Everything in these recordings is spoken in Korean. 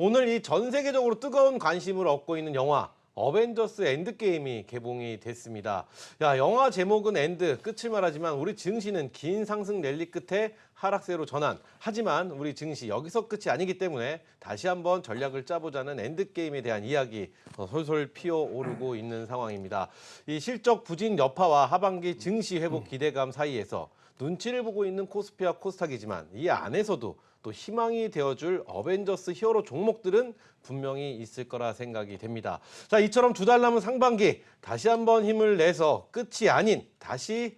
오늘 이 전 세계적으로 뜨거운 관심을 얻고 있는 영화 어벤져스 엔드게임이 개봉이 됐습니다. 야, 영화 제목은 엔드, 끝을 말하지만 우리 증시는 긴 상승 랠리 끝에 하락세로 전환. 하지만 우리 증시 여기서 끝이 아니기 때문에 다시 한번 전략을 짜보자는 엔드게임에 대한 이야기 솔솔 피어오르고 있는 상황입니다. 이 실적 부진 여파와 하반기 증시 회복 기대감 사이에서 눈치를 보고 있는 코스피와 코스닥이지만 이 안에서도 또 희망이 되어줄 어벤져스 히어로 종목들은 분명히 있을 거라 생각이 됩니다. 자, 이처럼 두 달 남은 상반기 다시 한번 힘을 내서 끝이 아닌 다시를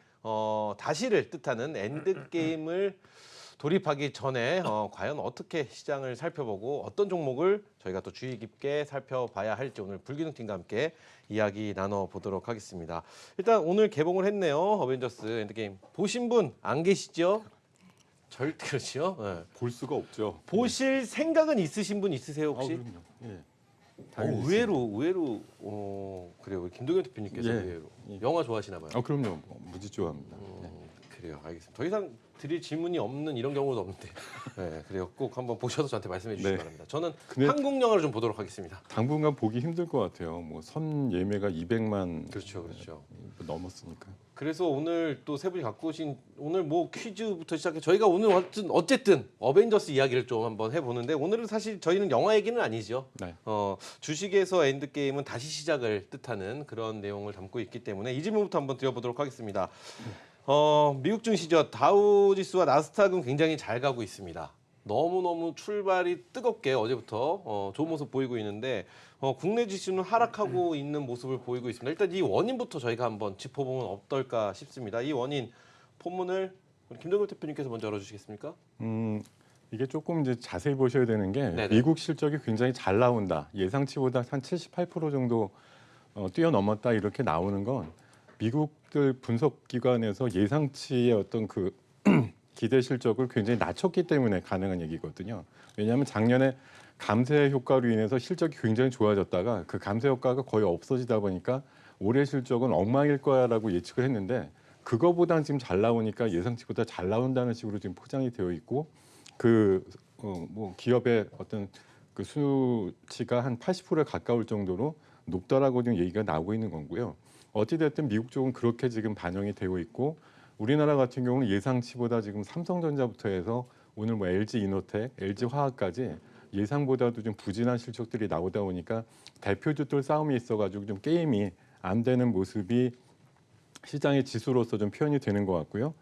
뜻하는 엔드게임을 돌입하기 전에 과연 어떻게 시장을 살펴보고 어떤 종목을 저희가 또 주의 깊게 살펴봐야 할지 오늘 불기능팀과 함께 이야기 나눠보도록 하겠습니다. 일단 오늘 개봉을 했네요. 어벤져스 엔드게임. 보신 분 안 계시죠? 절대 그렇죠. 네. 볼 수가 없죠. 보실 생각은 있으신 분 있으세요 혹시? 그럼요. 예. 당연히 의외로 그래요. 우리 김동현 대표님께서 예. 의외로 영화 좋아하시나 봐요. 그럼요. 무지 좋아합니다. 그래요. 알겠습니다. 더 이상 드릴 질문이 없는 이런 경우도 없는데. 네, 그래요. 꼭 한번 보셔서 저한테 말씀해 주시기 네. 바랍니다. 저는 근데 한국 영화를 좀 보도록 하겠습니다. 당분간 보기 힘들 것 같아요. 뭐 선 예매가 200만 그렇죠. 넘었으니까. 그래서 오늘 또 세 분이 갖고 오신 오늘 뭐 퀴즈부터 시작해 저희가 오늘 어쨌든 어벤져스 이야기를 좀 한번 해보는데 오늘은 사실 저희는 영화 얘기는 아니죠. 네. 주식에서 엔드게임은 다시 시작을 뜻하는 그런 내용을 담고 있기 때문에 이 질문부터 한번 드려보도록 하겠습니다. 미국 증시죠. 다우지수와 나스닥은 굉장히 잘 가고 있습니다. 너무너무 출발이 뜨겁게 어제부터 좋은 모습 보이고 있는데 국내 지수는 하락하고 있는 모습을 보이고 있습니다. 일단 이 원인부터 저희가 한번 짚어보면 어떨까 싶습니다. 이 원인 본문을 우리 김동현 대표님께서 먼저 열어주시겠습니까? 이게 조금 이제 자세히 보셔야 되는 게 네네. 미국 실적이 굉장히 잘 나온다. 예상치보다 한 78% 정도 뛰어넘었다 이렇게 나오는 건 미국들 분석 기관에서 예상치의 어떤 그 기대 실적을 굉장히 낮췄기 때문에 가능한 얘기거든요. 왜냐하면 작년에 감세 효과로 인해서 실적이 굉장히 좋아졌다가 그 감세 효과가 거의 없어지다 보니까 올해 실적은 엉망일 거야라고 예측을 했는데 그거보단 지금 잘 나오니까 예상치보다 잘 나온다는 식으로 지금 포장이 되어 있고 뭐 기업의 어떤 그 수치가 한 80%에 가까울 정도로 높다라고 지금 얘기가 나오고 있는 거고요. 어찌됐든 미국 쪽은 그렇게 지금 반영이 되고 있고 우리나라 같은 경우는 예상치보다 지금 삼성전자부터 해서 오늘 뭐 LG 이노텍, LG 화학까지 예상보다도 좀 부진한 실적들이 나오다 보니까 대표주들 싸움이 있어가지고 좀 게임이 안 되는 모습이 시장의 지수로서 좀 표현이 되는 것 같고요.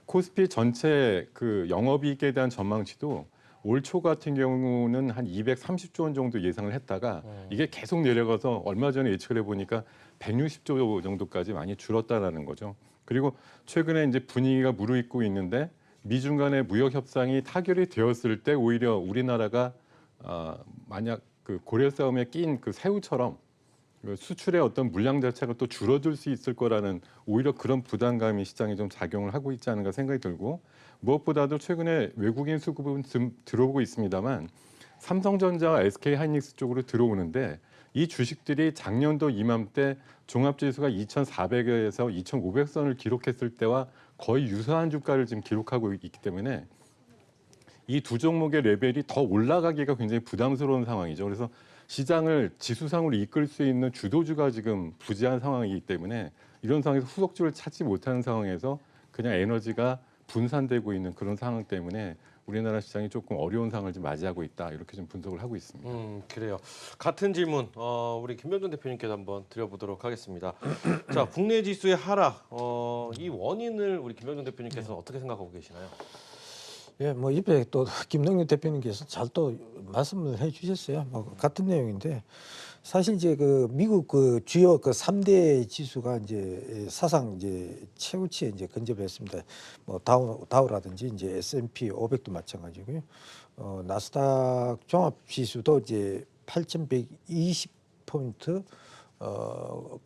코스피 전체 그 영업이익에 대한 전망치도 올 초 같은 경우는 한 230조 원 정도 예상을 했다가 이게 계속 내려가서 얼마 전에 예측을 해보니까 160조 정도까지 많이 줄었다라는 거죠. 그리고 최근에 이제 분위기가 무르익고 있는데 미중 간의 무역 협상이 타결이 되었을 때 오히려 우리나라가 만약 그 고려 싸움에 낀 그 새우처럼 수출의 어떤 물량 자체가 또 줄어들 수 있을 거라는 오히려 그런 부담감이 시장에 좀 작용을 하고 있지 않은가 생각이 들고 무엇보다도 최근에 외국인 수급은 좀 들어오고 있습니다만 삼성전자와 SK하이닉스 쪽으로 들어오는데 이 주식들이 작년도 이맘때 종합지수가 2,400에서 2,500선을 기록했을 때와 거의 유사한 주가를 지금 기록하고 있기 때문에 이 두 종목의 레벨이 더 올라가기가 굉장히 부담스러운 상황이죠. 그래서 시장을 지수상으로 이끌 수 있는 주도주가 지금 부재한 상황이기 때문에 이런 상황에서 후속주를 찾지 못하는 상황에서 그냥 에너지가 분산되고 있는 그런 상황 때문에 우리나라 시장이 조금 어려운 상황을 좀 맞이하고 있다 이렇게 좀 분석을 하고 있습니다. 그래요. 같은 질문 우리 김병준 대표님께서 한번 드려보도록 하겠습니다. 자, 국내 지수의 하락 이 원인을 우리 김병준 대표님께서 어떻게 생각하고 계시나요? 예, 뭐 옆에 또 김동윤 대표님께서 잘 또 말씀을 해주셨어요. 뭐 같은 내용인데 사실 이제 그 미국 그 주요 그 3대 지수가 이제 사상 이제 최고치에 이제 근접했습니다. 뭐 다우라든지 이제 S&P 500도 마찬가지고요. 나스닥 종합 지수도 이제 8,120포인트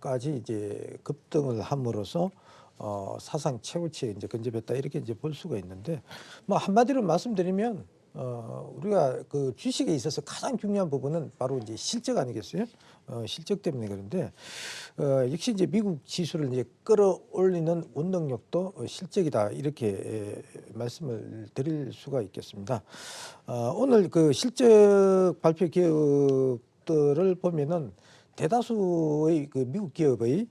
까지 이제 급등을 함으로써 사상 최고치에 이제 근접했다 이렇게 이제 볼 수가 있는데 뭐 한마디로 말씀드리면 우리가 그 주식에 있어서 가장 중요한 부분은 바로 이제 실적 아니겠어요? 실적 때문에 그런데 역시 이제 미국 지수를 이제 끌어올리는 원동력도 실적이다 이렇게 말씀을 드릴 수가 있겠습니다. 오늘 그 실적 발표 기업들을 보면은 대다수의 그 미국 기업의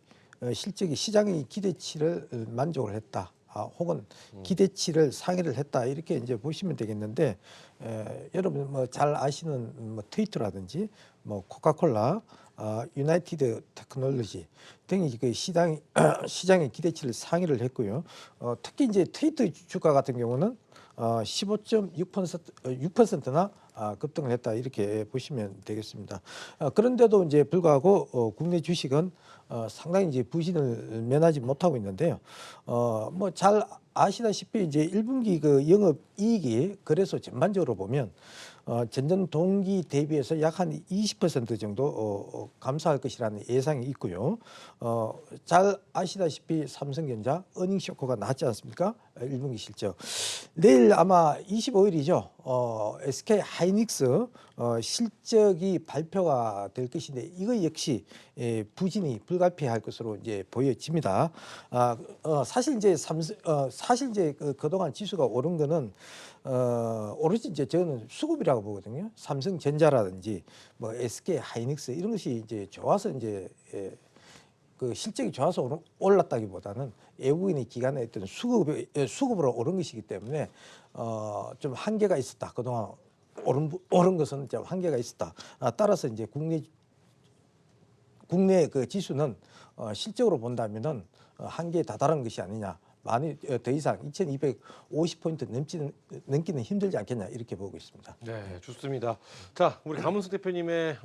실적이 시장의 기대치를 만족을 했다. 혹은 기대치를 상회를 했다 이렇게 이제 보시면 되겠는데 여러분 뭐 잘 아시는 뭐 트위터라든지 뭐 코카콜라, 유나이티드 테크놀로지 등이 그 시장의 기대치를 상회를 했고요. 특히 이제 트위터 주가 같은 경우는 15.6%나 급등을 했다 이렇게 보시면 되겠습니다. 그런데도 이제 불구하고 국내 주식은 상당히 이제 부진을 면하지 못하고 있는데요. 뭐 잘 아시다시피 이제 1분기 그 영업 이익이 그래서 전반적으로 보면 전년 동기 대비해서 약 한 20% 정도 감소할 것이라는 예상이 있고요. 잘 아시다시피 삼성전자 어닝 쇼크가 났지 않습니까? 1분기 실적. 내일 아마 25일이죠. SK 하이닉스 실적이 발표가 될 것인데 이거 역시 부진이 불가피할 것으로 이제 보여집니다. 사실 이제 사실 이제 그동안 지수가 오른 거는 오로지 이제 저는 수급이라고 보거든요. 삼성전자라든지 뭐 SK 하이닉스 이런 것이 이제 좋아서 이제 그 실적이 좋아서 올랐다기보다는 외국인이 기관에 있던 수급으로 오른 것이기 때문에 좀 한계가 있었다. 그동안 오른 것은 좀 한계가 있었다. 따라서 이제 국내 그 지수는 실적으로 본다면은 한계에 다다른 것이 아니냐. 많이 더 이상 2250포인트 넘기는 힘들지 않겠냐 이렇게 보고 있습니다. 네, 좋습니다. 자, 우리 강문석 대표님의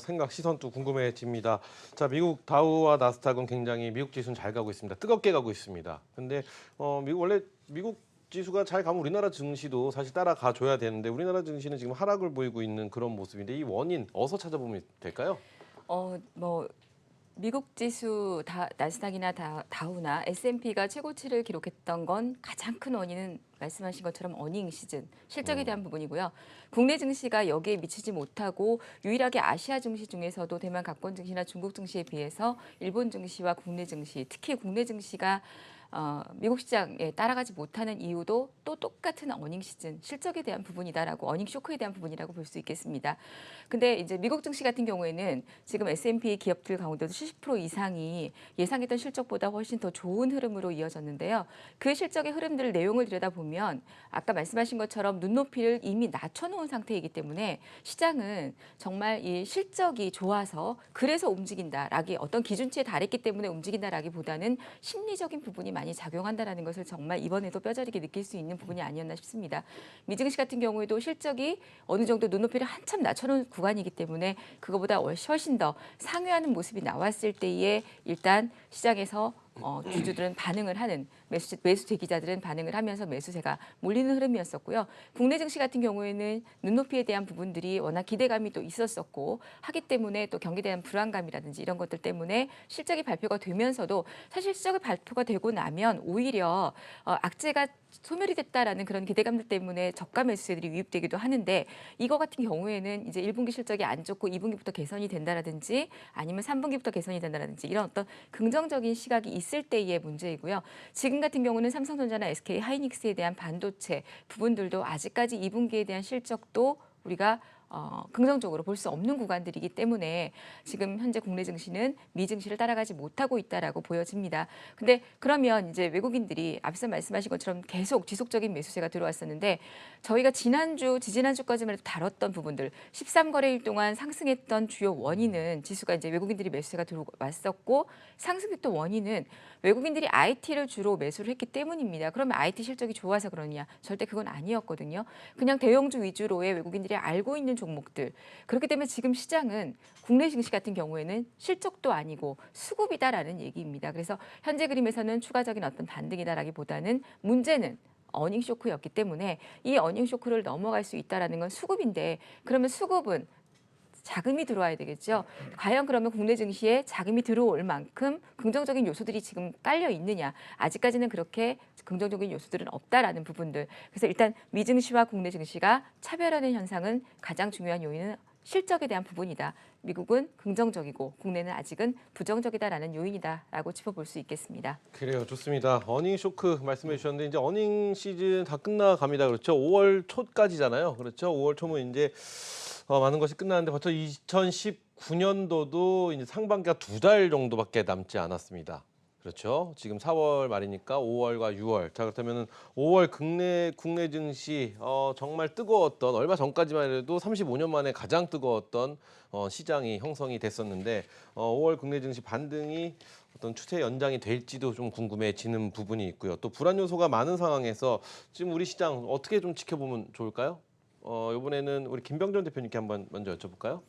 생각, 시선 도 궁금해집니다. 자, 미국 다우와 나스닥은 굉장히 미국 지수는 잘 가고 있습니다. 뜨겁게 가고 있습니다. 근데 원래 미국 지수가 잘 가면 우리나라 증시도 사실 따라가 줘야 되는데 우리나라 증시는 지금 하락을 보이고 있는 그런 모습인데 이 원인 어디서 찾아보면 될까요? 뭐 미국 지수 나스닥이나 다우나 S&P가 최고치를 기록했던 건 가장 큰 원인은 말씀하신 것처럼 어닝 시즌 실적에 대한 부분이고요. 국내 증시가 여기에 미치지 못하고 유일하게 아시아 증시 중에서도 대만 각권 증시나 중국 증시에 비해서 일본 증시와 국내 증시, 특히 국내 증시가 미국 시장에 따라가지 못하는 이유도 또 똑같은 어닝 시즌 실적에 대한 부분이다라고 어닝 쇼크에 대한 부분이라고 볼 수 있겠습니다. 근데 이제 미국 증시 같은 경우에는 지금 S&P 기업들 가운데도 70% 이상이 예상했던 실적보다 훨씬 더 좋은 흐름으로 이어졌는데요. 그 실적의 흐름들을 내용을 들여다보면 아까 말씀하신 것처럼 눈높이를 이미 낮춰놓은 상태이기 때문에 시장은 정말 이 실적이 좋아서 그래서 움직인다라기 어떤 기준치에 달했기 때문에 움직인다라기보다는 심리적인 부분이 많이 작용한다라는 것을 정말 이번에도 뼈저리게 느낄 수 있는 부분이 아니었나 싶습니다. 미증시 같은 경우에도 실적이 어느 정도 눈높이를 한참 낮춰놓은 구간이기 때문에 그거보다 훨씬 더 상회하는 모습이 나왔을 때에 일단 시장에서 주주들은 반응을 하는 매수 대기자들은 반응을 하면서 매수세가 몰리는 흐름이었었고요. 국내 증시 같은 경우에는 눈높이에 대한 부분들이 워낙 기대감이 또 있었었고 하기 때문에 또 경기에 대한 불안감이라든지 이런 것들 때문에 실적이 발표가 되면서도 사실 실적이 발표가 되고 나면 오히려 악재가 소멸이 됐다라는 그런 기대감들 때문에 저가 매수세들이 유입되기도 하는데 이거 같은 경우에는 이제 1분기 실적이 안 좋고 2분기부터 개선이 된다라든지 아니면 3분기부터 개선이 된다라든지 이런 어떤 긍정적인 시각이 있을 때의 문제이고요. 지금 같은 경우는 삼성전자나 SK 하이닉스에 대한 반도체 부분들도 아직까지 2분기에 대한 실적도 우리가 긍정적으로 볼 수 없는 구간들이기 때문에 지금 현재 국내 증시는 미 증시를 따라가지 못하고 있다라고 보여집니다. 근데 그러면 이제 외국인들이 앞서 말씀하신 것처럼 계속 지속적인 매수세가 들어왔었는데 저희가 지지난주까지만 해도 다뤘던 부분들 13거래일 동안 상승했던 주요 원인은 지수가 이제 외국인들이 매수세가 들어왔었고 상승했던 원인은 외국인들이 IT를 주로 매수를 했기 때문입니다. 그러면 IT 실적이 좋아서 그러냐? 절대 그건 아니었거든요. 그냥 대형주 위주로의 외국인들이 알고 있는 종목들. 그렇기 때문에 지금 시장은 국내 증시 같은 경우에는 실적도 아니고 수급이다라는 얘기입니다. 그래서 현재 그림에서는 추가적인 어떤 반등이다라기보다는 문제는 어닝 쇼크였기 때문에 이 어닝 쇼크를 넘어갈 수 있다라는 건 수급인데 그러면 수급은 자금이 들어와야 되겠죠. 과연 그러면 국내 증시에 자금이 들어올 만큼 긍정적인 요소들이 지금 깔려 있느냐. 아직까지는 그렇게 긍정적인 요소들은 없다라는 부분들. 그래서 일단 미증시와 국내 증시가 차별하는 현상은 가장 중요한 요인은 실적에 대한 부분이다. 미국은 긍정적이고 국내는 아직은 부정적이다라는 요인이다라고 짚어볼 수 있겠습니다. 그래요, 좋습니다. 어닝 쇼크 말씀해 주셨는데 이제 어닝 시즌 다 끝나갑니다. 그렇죠? 5월 초까지잖아요. 그렇죠? 5월 초면 이제 많은 것이 끝나는데 벌써 2019년도도 이제 상반기가 2달 정도밖에 남지 않았습니다. 그렇죠. 지금 4월 말이니까 5월과 6월. 자, 그렇다면 5월 국내 증시 정말 뜨거웠던 얼마 전까지만 해도 35년 만에 가장 뜨거웠던 시장이 형성이 됐었는데 5월 국내 증시 반등이 어떤 추세 연장이 될지도 좀 궁금해지는 부분이 있고요. 또 불안 요소가 많은 상황에서 지금 우리 시장 어떻게 좀 지켜보면 좋을까요? 이번에는 우리 김병전 대표님께 한번 먼저 여쭤볼까요?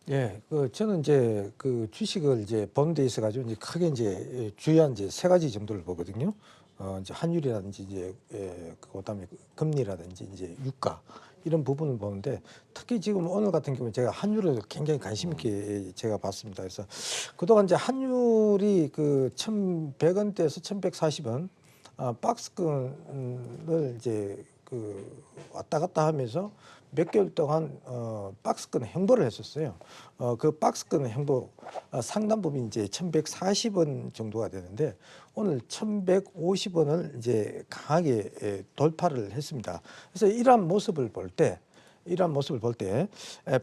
예, 저는 이제 그 주식을 이제 보는 데 있어 가지고 이제 크게 이제 주요한 이제 세 가지 정도를 보거든요. 이제 환율이라든지 이제 그다음에 금리라든지 이제 유가 이런 부분을 보는데 특히 지금 오늘 같은 경우는 제가 환율을 굉장히 관심 있게 제가 봤습니다. 그래서 그동안 이제 환율이 그 1,100원대에서 1,140원 박스권을 이제 그 왔다 갔다 하면서 몇 개월 동안 박스권 행보를 했었어요. 그 박스권 행보 상당 부분 이제 1,140원 정도가 되는데 오늘 1,150원을 이제 강하게 돌파를 했습니다. 그래서 이러한 모습을 볼 때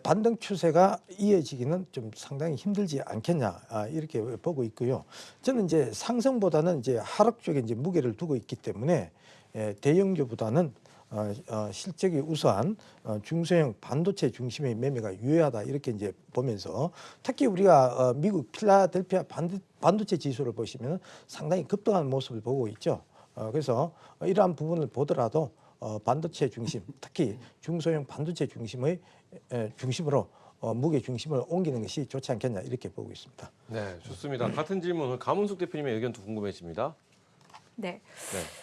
반등 추세가 이어지기는 좀 상당히 힘들지 않겠냐 이렇게 보고 있고요. 저는 이제 상승보다는 이제 하락 쪽에 이제 무게를 두고 있기 때문에 대형주보다는 실적이 우수한 중소형 반도체 중심의 매매가 유효하다 이렇게 이제 보면서 특히 우리가 미국 필라델피아 반도체 지수를 보시면 상당히 급등하는 모습을 보고 있죠. 그래서 이러한 부분을 보더라도 반도체 중심, 특히 중소형 반도체 중심으로 무게 중심을 옮기는 것이 좋지 않겠냐 이렇게 보고 있습니다. 네, 좋습니다. 같은 질문 가문숙 대표님의 의견도 궁금해집니다. 네. 네.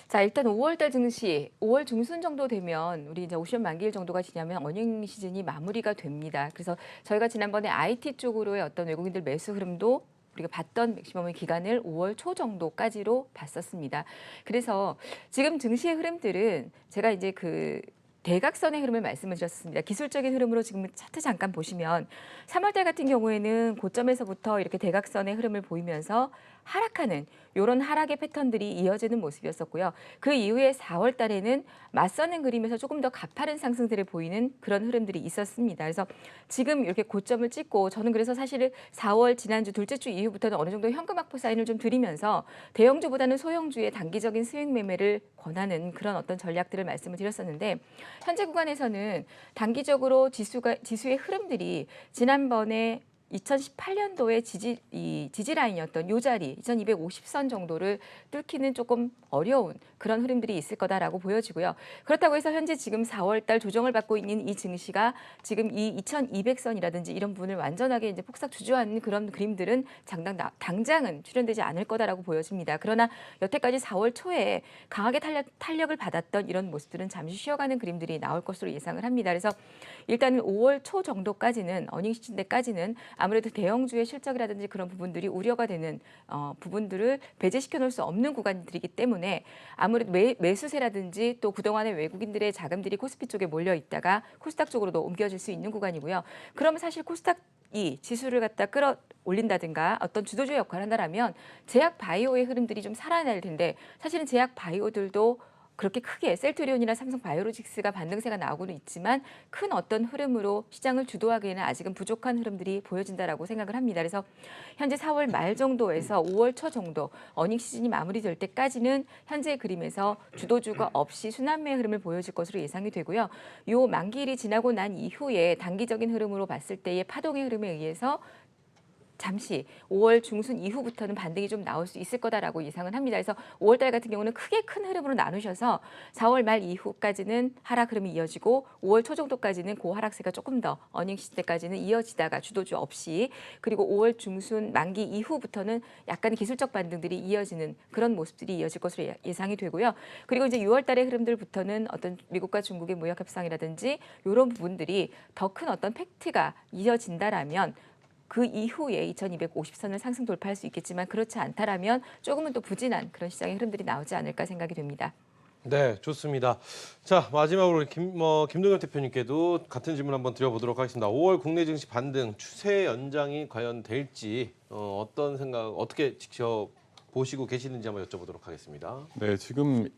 자, 일단 5월달 증시, 5월 중순 정도 되면 우리 이제 옵션 만기일 정도가 지나면 어닝 시즌이 마무리가 됩니다. 그래서 저희가 지난번에 IT 쪽으로의 어떤 외국인들 매수 흐름도 우리가 봤던 맥시멈의 기간을 5월 초 정도까지로 봤었습니다. 그래서 지금 증시의 흐름들은 제가 이제 그 대각선의 흐름을 말씀을 드렸습니다. 기술적인 흐름으로 지금 차트 잠깐 보시면 3월달 같은 경우에는 고점에서부터 이렇게 대각선의 흐름을 보이면서 하락하는 이런 하락의 패턴들이 이어지는 모습이었었고요. 그 이후에 4월 달에는 맞서는 그림에서 조금 더 가파른 상승들을 보이는 그런 흐름들이 있었습니다. 그래서 지금 이렇게 고점을 찍고 저는 그래서 사실 4월 지난주 둘째 주 이후부터는 어느 정도 현금 확보 사인을 좀 드리면서 대형주보다는 소형주의 단기적인 스윙 매매를 권하는 그런 어떤 전략들을 말씀을 드렸었는데 현재 구간에서는 단기적으로 지수의 흐름들이 지난번에 2018년도에 지지 라인이었던 요 자리 2250선 정도를 뚫기는 조금 어려운 그런 흐름들이 있을 거다라고 보여지고요. 그렇다고 해서 현재 지금 4월 달 조정을 받고 있는 이 증시가 지금 이 2200선이라든지 이런 부분을 완전하게 이제 폭삭 주저하는 그런 그림들은 당장은 출현되지 않을 거다라고 보여집니다. 그러나 여태까지 4월 초에 강하게 탄력을 받았던 이런 모습들은 잠시 쉬어가는 그림들이 나올 것으로 예상을 합니다. 그래서 일단은 5월 초 정도까지는 어닝 시즌 때까지는 아무래도 대형주의 실적이라든지 그런 부분들이 우려가 되는 부분들을 배제시켜 놓을 수 없는 구간들이기 때문에 아무래도 매수세라든지 또 그동안의 외국인들의 자금들이 코스피 쪽에 몰려 있다가 코스닥 쪽으로도 옮겨질 수 있는 구간이고요. 그러면 사실 코스닥이 지수를 갖다 끌어올린다든가 어떤 주도주의 역할을 한다라면 제약 바이오의 흐름들이 좀 살아날 텐데 사실은 제약 바이오들도 그렇게 크게 셀트리온이나 삼성 바이오로직스가 반등세가 나오고는 있지만 큰 어떤 흐름으로 시장을 주도하기에는 아직은 부족한 흐름들이 보여진다라고 생각을 합니다. 그래서 현재 4월 말 정도에서 5월 초 정도 어닝 시즌이 마무리될 때까지는 현재 그림에서 주도주가 없이 순환매의 흐름을 보여줄 것으로 예상이 되고요. 요 만기일이 지나고 난 이후에 단기적인 흐름으로 봤을 때의 파동의 흐름에 의해서 잠시 5월 중순 이후부터는 반등이 좀 나올 수 있을 거다라고 예상은 합니다. 그래서 5월 달 같은 경우는 크게 큰 흐름으로 나누셔서 4월 말 이후까지는 하락 흐름이 이어지고 5월 초 정도까지는 그 하락세가 조금 더 어닝 시즌 때까지는 이어지다가 주도주 없이 그리고 5월 중순 만기 이후부터는 약간 기술적 반등들이 이어지는 그런 모습들이 이어질 것으로 예상이 되고요. 그리고 이제 6월 달의 흐름들부터는 어떤 미국과 중국의 무역 협상이라든지 이런 부분들이 더 큰 어떤 팩트가 이어진다라면 그 이후에 2250선을 상승 돌파할 수 있겠지만 그렇지 않다라면 조금은 또 부진한 그런 시장의 흐름들이 나오지 않을까 생각이 됩니다. 네, 좋습니다. 자, 마지막으로 김동엽 대표님께도 같은 질문 한번 드려보도록 하겠습니다. 5월 국내 증시 반등 추세 연장이 과연 될지 어떤 생각, 어떻게 지켜보시고 계시는지 한번 여쭤보도록 하겠습니다. 네, 지금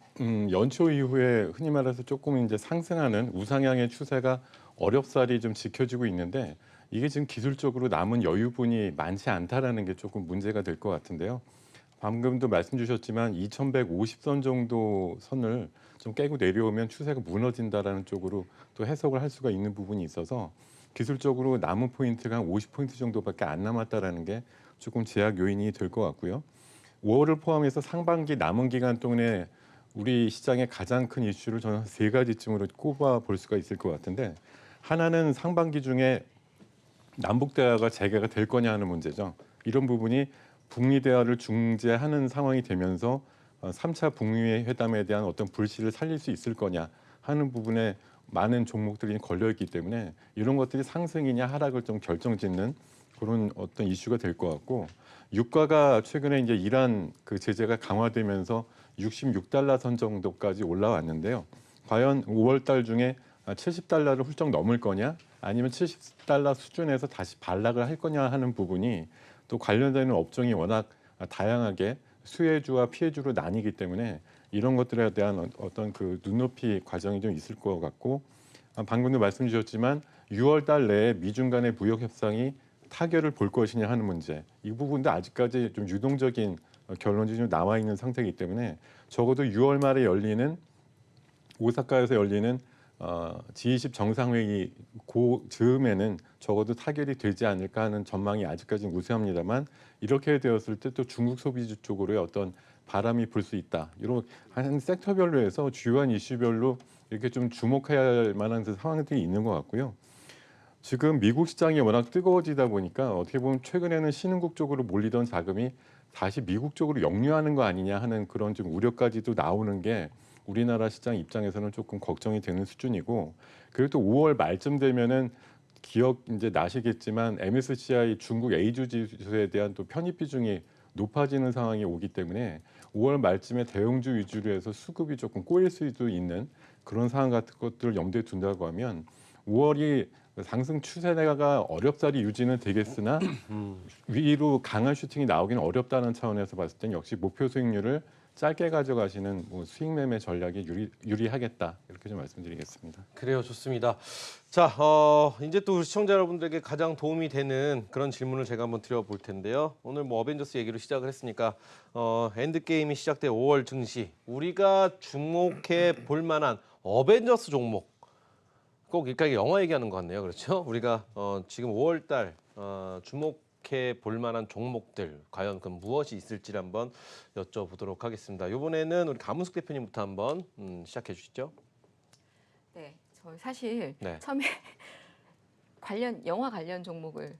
연초 이후에 흔히 말해서 조금 이제 상승하는 우상향의 추세가 어렵사리 좀 지켜지고 있는데 이게 지금 기술적으로 남은 여유분이 많지 않다라는 게 조금 문제가 될 것 같은데요. 방금도 말씀 주셨지만 2150선 정도 선을 좀 깨고 내려오면 추세가 무너진다라는 쪽으로 또 해석을 할 수가 있는 부분이 있어서 기술적으로 남은 포인트가 한 50포인트 정도밖에 안 남았다라는 게 조금 제약 요인이 될 것 같고요. 5월을 포함해서 상반기 남은 기간 동안에 우리 시장의 가장 큰 이슈를 저는 세 가지쯤으로 꼽아 볼 수가 있을 것 같은데 하나는 상반기 중에 남북 대화가 재개가 될 거냐 하는 문제죠. 이런 부분이 북미 대화를 중재하는 상황이 되면서 3차 북미 회담에 대한 어떤 불씨를 살릴 수 있을 거냐 하는 부분에 많은 종목들이 걸려 있기 때문에 이런 것들이 상승이냐 하락을 좀 결정짓는 그런 어떤 이슈가 될 것 같고 유가가 최근에 이제 이란 그 제재가 강화되면서 66달러 선 정도까지 올라왔는데요. 과연 5월 달 중에 70달러를 훌쩍 넘을 거냐 아니면 70달러 수준에서 다시 반락을 할 거냐 하는 부분이 또 관련되는 업종이 워낙 다양하게 수혜주와 피해주로 나뉘기 때문에 이런 것들에 대한 어떤 그 눈높이 과정이 좀 있을 것 같고 방금도 말씀 주셨지만 6월 달 내에 미중 간의 무역 협상이 타결을 볼 것이냐 하는 문제 이 부분도 아직까지 좀 유동적인 결론이 좀 나와 있는 상태이기 때문에 적어도 6월 말에 열리는 오사카에서 열리는 G20 정상회의 그 즈음에는 적어도 타결이 되지 않을까 하는 전망이 아직까지는 우세합니다만 이렇게 되었을 때 또 중국 소비주 쪽으로의 어떤 바람이 불 수 있다. 이런 한 섹터별로 해서 주요한 이슈별로 이렇게 좀 주목해야 할 만한 상황들이 있는 것 같고요. 지금 미국 시장이 워낙 뜨거워지다 보니까 어떻게 보면 최근에는 신흥국 쪽으로 몰리던 자금이 다시 미국 쪽으로 역류하는 거 아니냐 하는 그런 좀 우려까지도 나오는 게 우리나라 시장 입장에서는 조금 걱정이 되는 수준이고 그리고 또 5월 말쯤 되면은 기억 이제 나시겠지만 MSCI 중국 A주 지수에 대한 또 편입 비중이 높아지는 상황이 오기 때문에 5월 말쯤에 대형주 위주로 해서 수급이 조금 꼬일 수도 있는 그런 상황 같은 것들을 염두에 둔다고 하면 5월이 상승 추세가 어렵사리 유지는 되겠으나 위로 강한 슈팅이 나오기는 어렵다는 차원에서 봤을 땐 역시 목표 수익률을 짧게 가져가시는 수익 매매 전략이 유리하겠다 이렇게 좀 말씀드리겠습니다. 그래요, 좋습니다. 자, 이제 또 우리 시청자 여러분들에게 가장 도움이 되는 그런 질문을 제가 한번 드려볼 텐데요. 오늘 어벤져스 얘기로 시작을 했으니까 엔드 게임이 시작된 5월 증시 우리가 주목해 볼 만한 어벤져스 종목 꼭 일각에 영화 얘기하는 것 같네요, 그렇죠? 우리가 지금 5월달 주목해 볼 만한 종목들 과연 그 무엇이 있을지 한번 여쭤보도록 하겠습니다. 이번에는 우리 가문숙 대표님부터 한번 시작해 주시죠. 네, 저 사실 네. 처음에 영화 관련 종목을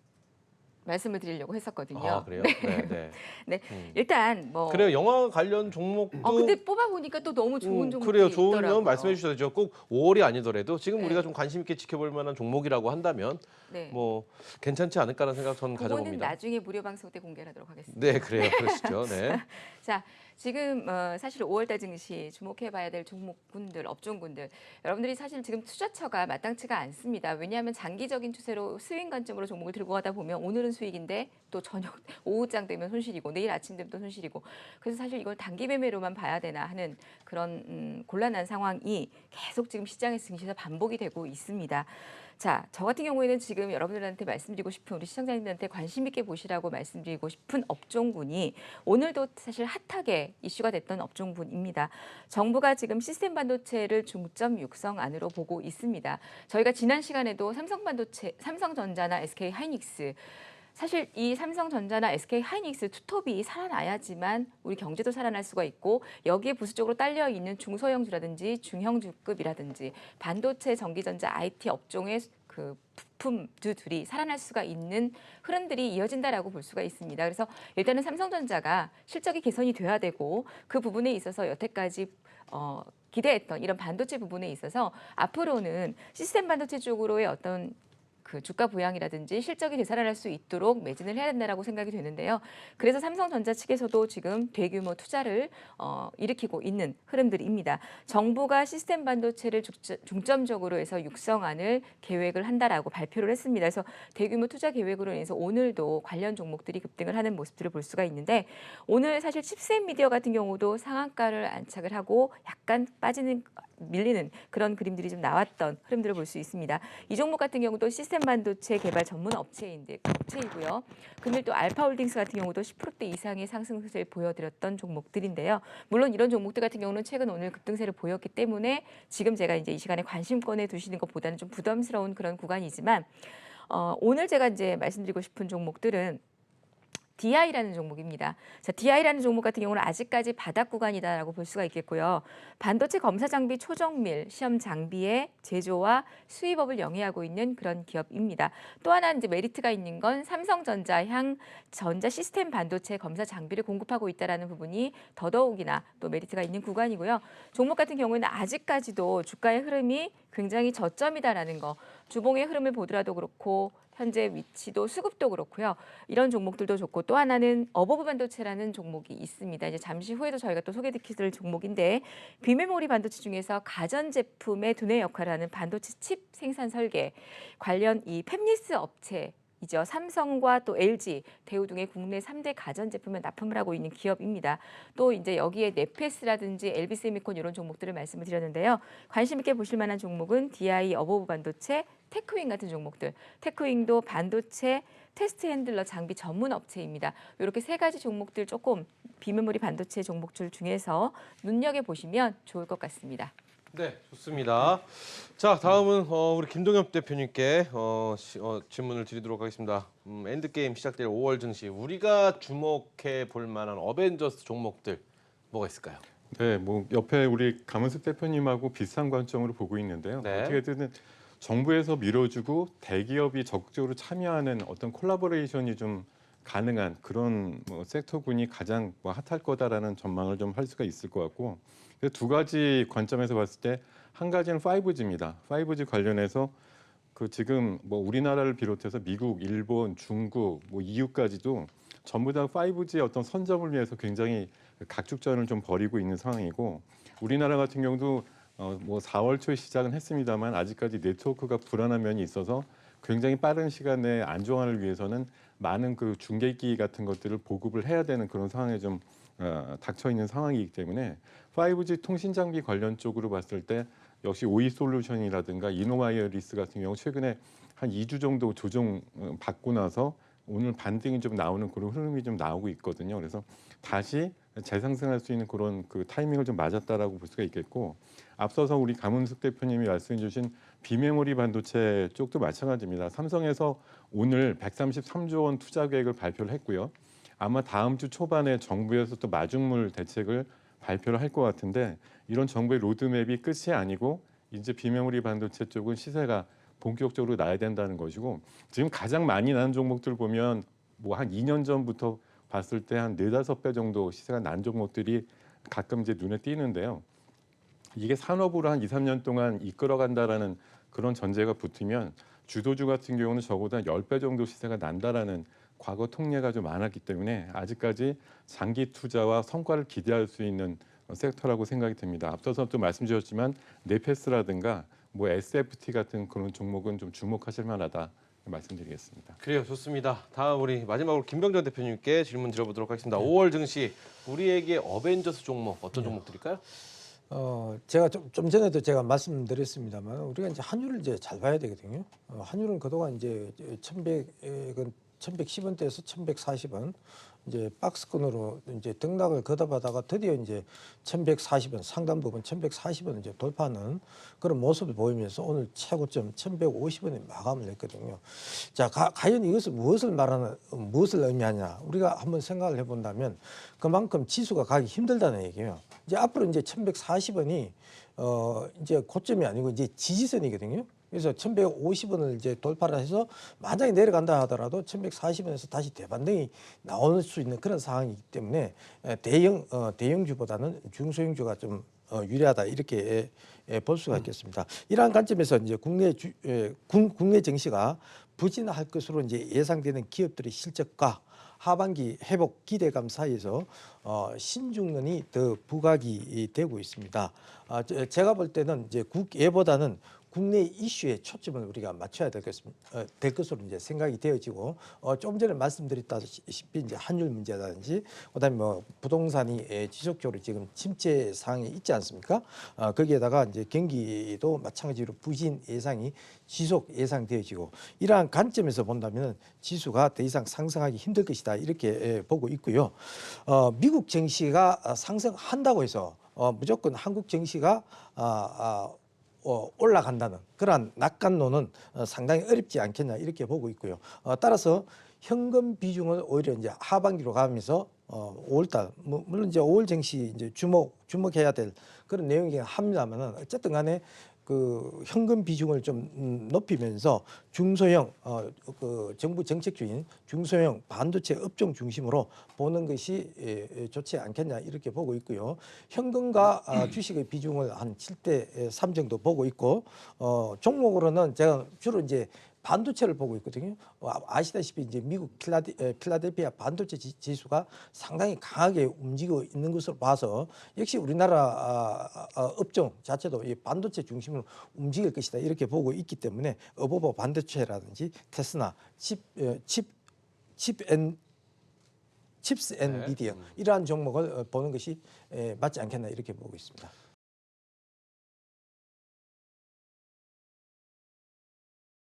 말씀을 드리려고 했었거든요. 아, 그래요? 네, 네. 네, 일단 뭐 그래요. 영화 관련 종목도 근데 뽑아 보니까 또 너무 좋은 종목이 그래요. 좋으면 있더라고요. 말씀해 주셔야죠. 꼭 5월이 아니더라도 지금 네. 우리가 좀 관심 있게 지켜볼 만한 종목이라고 한다면 네. 뭐 괜찮지 않을까라는 생각 저는 그거는 가져봅니다. 나중에 무료 방송 때 공개를 하도록 하겠습니다. 네, 그래요. 그러시죠. 네. 자, 지금 사실 5월달 증시 주목해봐야 될 종목군들, 업종군들 여러분들이 사실 지금 투자처가 마땅치가 않습니다. 왜냐하면 장기적인 추세로 스윙 관점으로 종목을 들고 가다 보면 오늘은 수익인데 또 저녁 오후장 되면 손실이고 내일 아침 되면 또 손실이고 그래서 사실 이걸 단기 매매로만 봐야 되나 하는 그런 곤란한 상황이 계속 지금 시장의 증시에서 반복이 되고 있습니다. 자, 저 같은 경우에는 지금 여러분들한테 말씀드리고 싶은 우리 시청자님들한테 관심 있게 보시라고 말씀드리고 싶은 업종군이 오늘도 사실 핫하게 이슈가 됐던 업종군입니다. 정부가 지금 시스템 반도체를 중점 육성 안으로 보고 있습니다. 저희가 지난 시간에도 삼성전자나 SK 하이닉스 사실 이 삼성전자나 SK하이닉스 투톱이 살아나야지만 우리 경제도 살아날 수가 있고 여기에 부수적으로 딸려 있는 중소형주라든지 중형주급이라든지 반도체, 전기전자, IT 업종의 그 부품주들이 살아날 수가 있는 흐름들이 이어진다라고 볼 수가 있습니다. 그래서 일단은 삼성전자가 실적이 개선이 돼야 되고 그 부분에 있어서 여태까지 기대했던 이런 반도체 부분에 있어서 앞으로는 시스템 반도체 쪽으로의 어떤 그 주가 부양이라든지 실적이 되살아날 수 있도록 매진을 해야 된다라고 생각이 되는데요. 그래서 삼성전자 측에서도 지금 대규모 투자를 일으키고 있는 흐름들입니다. 정부가 시스템 반도체를 중점적으로 해서 육성안을 계획을 한다라고 발표를 했습니다. 그래서 대규모 투자 계획으로 인해서 오늘도 관련 종목들이 급등을 하는 모습들을 볼 수가 있는데 오늘 사실 칩셋 미디어 같은 경우도 상한가를 안착을 하고 약간 밀리는 그런 그림들이 좀 나왔던 흐름들을 볼 수 있습니다. 이 종목 같은 경우도 시스템 반도체 개발 전문 업체이고요. 금일 또 알파홀딩스 같은 경우도 10%대 이상의 상승세를 보여드렸던 종목들인데요. 물론 이런 종목들 같은 경우는 최근 오늘 급등세를 보였기 때문에 지금 제가 이제 이 시간에 관심권에 두시는 것보다는 좀 부담스러운 그런 구간이지만 오늘 제가 이제 말씀드리고 싶은 종목들은 DI라는 종목입니다. 자, DI라는 종목 같은 경우는 아직까지 바닥 구간이다라고 볼 수가 있겠고요. 반도체 검사 장비 초정밀 시험 장비의 제조와 수입업을 영위하고 있는 그런 기업입니다. 또 하나 이제 메리트가 있는 건 삼성전자향 전자 시스템 반도체 검사 장비를 공급하고 있다라는 부분이 더더욱이나 또 메리트가 있는 구간이고요. 종목 같은 경우에는 아직까지도 주가의 흐름이 굉장히 저점이다라는 거. 주봉의 흐름을 보더라도 그렇고 현재 위치도 수급도 그렇고요. 이런 종목들도 좋고 또 하나는 어버브 반도체라는 종목이 있습니다. 이제 잠시 후에도 저희가 또 소개드릴 종목인데 비메모리 반도체 중에서 가전제품의 두뇌 역할을 하는 반도체 칩 생산 설계 관련 이 팹리스 업체 이죠. 삼성과 또 LG, 대우 등의 국내 3대 가전제품에 납품을 하고 있는 기업입니다. 또 이제 여기에 네페스라든지 LB세미콘 이런 종목들을 말씀을 드렸는데요. 관심 있게 보실 만한 종목은 DI, 어버브 반도체, 테크윙 같은 종목들. 테크윙도 반도체 테스트 핸들러 장비 전문 업체입니다. 이렇게 세 가지 종목들 조금 비메모리 반도체 종목들 중에서 눈여겨보시면 좋을 것 같습니다. 네, 좋습니다. 자, 다음은 우리 김동엽 대표님께 질문을 드리도록 하겠습니다. 엔드게임 시작될 5월 증시, 우리가 주목해 볼 만한 어벤져스 종목들 뭐가 있을까요? 네, 뭐 옆에 우리 강은숙 대표님하고 비슷한 관점으로 보고 있는데요. 네. 어떻게든 정부에서 밀어주고 대기업이 적극적으로 참여하는 어떤 콜라보레이션이 좀 가능한 그런 섹터군이 가장 핫할 거다라는 전망을 좀 할 수가 있을 것 같고, 두 가지 관점에서 봤을 때 한 가지는 5G입니다. 5G 관련해서 그 지금 우리나라를 비롯해서 미국, 일본, 중국, EU까지도 전부 다 5G의 어떤 선점을 위해서 굉장히 각축전을 좀 벌이고 있는 상황이고, 우리나라 같은 경우도 4월 초에 시작은 했습니다만 아직까지 네트워크가 불안한 면이 있어서 굉장히 빠른 시간 내에 안정화를 위해서는 많은 그 중계기 같은 것들을 보급을 해야 되는 그런 상황에 좀 닥쳐 있는 상황이기 때문에 5G 통신 장비 관련 쪽으로 봤을 때 역시 오이솔루션이라든가 이노와이어리스 같은 경우 최근에 한 2주 정도 조정 받고 나서 오늘 반등이 좀 나오는 그런 흐름이 좀 나오고 있거든요. 그래서 다시 재상승할 수 있는 그런 그 타이밍을 좀 맞았다라고 볼 수가 있겠고, 앞서서 우리 강은숙 대표님이 말씀해주신 비메모리 반도체 쪽도 마찬가지입니다. 삼성에서 오늘 133조 원 투자 계획을 발표를 했고요. 아마 다음 주 초반에 정부에서 또 마중물 대책을 발표를 할 것 같은데, 이런 정부의 로드맵이 끝이 아니고 이제 비메모리 반도체 쪽은 시세가 본격적으로 나야 된다는 것이고, 지금 가장 많이 나는 종목들 보면 한 2년 전부터 봤을 때 한 4-5배 정도 시세가 난 종목들이 가끔 이제 눈에 띄는데요. 이게 산업으로 한 2-3년 동안 이끌어간다라는 그런 전제가 붙으면 주도주 같은 경우는 적어도 한 10배 정도 시세가 난다라는 과거 통례가 좀 많았기 때문에 아직까지 장기 투자와 성과를 기대할 수 있는 섹터라고 생각이 듭니다. 앞서서 또 말씀드렸지만 네페스라든가 SFT 같은 그런 종목은 좀 주목하실 만하다 말씀드리겠습니다. 그래요, 좋습니다. 다음 우리 마지막으로 김병전 대표님께 질문 드려보도록 하겠습니다. 5월 증시, 우리에게 어벤져스 종목 어떤 종목들일까요? 제가 좀 전에도 제가 말씀드렸습니다만 우리가 이제 환율을 이제 잘 봐야 되거든요. 환율은 그동안 이제 1,100원 1110원대에서 1140원 이제 박스권으로 이제 등락을 거듭하다가 드디어 이제 1140원 상단 부분 1140원 이제 돌파하는 그런 모습을 보이면서 오늘 최고점 1150원에 마감을 했거든요. 자, 과연 이것은 무엇을 의미하냐? 우리가 한번 생각을 해본다면 그만큼 지수가 가기 힘들다는 얘기예요. 이제 앞으로 이제 1140원이 이제 고점이 아니고 이제 지지선이거든요. 그래서 1150원을 이제 돌파를 해서 만약에 내려간다 하더라도 1140원에서 다시 대반등이 나올 수 있는 그런 상황이기 때문에 대형주보다는 중소형주가 좀 유리하다 이렇게 볼 수가 있겠습니다. 이러한 관점에서 이제 국내 증시가 부진할 것으로 이제 예상되는 기업들의 실적과 하반기 회복 기대감 사이에서 신중론이 더 부각이 되고 있습니다. 제가 볼 때는 이제 국외보다는 국내 이슈에 초점을 우리가 맞춰야 될 것으로 이제 생각이 되어지고 조금 전에 말씀드렸다시피 이제 환율 문제라든지 그다음에 뭐 부동산이 지속적으로 지금 침체 상황에 있지 않습니까? 거기에다가 이제 경기도 마찬가지로 부진 예상이 지속 예상되어지고 이러한 관점에서 본다면 지수가 더 이상 상승하기 힘들 것이다 이렇게 보고 있고요. 미국 증시가 상승한다고 해서 무조건 한국 증시가 올라간다는 그러한 낙관론은 상당히 어렵지 않겠냐 이렇게 보고 있고요. 따라서 현금 비중을 오히려 이제 하반기로 가면서 5월달 물론 이제 5월 증시 이제 주목해야 될 그런 내용이 합니다만은 어쨌든 간에 그 현금 비중을 좀 높이면서 중소형 그 정부 정책주인 중소형 반도체 업종 중심으로 보는 것이 좋지 않겠냐 이렇게 보고 있고요. 현금과 주식의 비중을 한 7대 3 정도 보고 있고 종목으로는 제가 주로 이제 반도체를 보고 있거든요. 아시다시피 이제 미국 필라델피아 반도체 지수가 상당히 강하게 움직이고 있는 것으로 봐서 역시 우리나라 업종 자체도 이 반도체 중심으로 움직일 것이다 이렇게 보고 있기 때문에 어버버 반도체라든지 테스나 칩스 앤 미디어 이러한 종목을 보는 것이 맞지 않겠나 이렇게 보고 있습니다.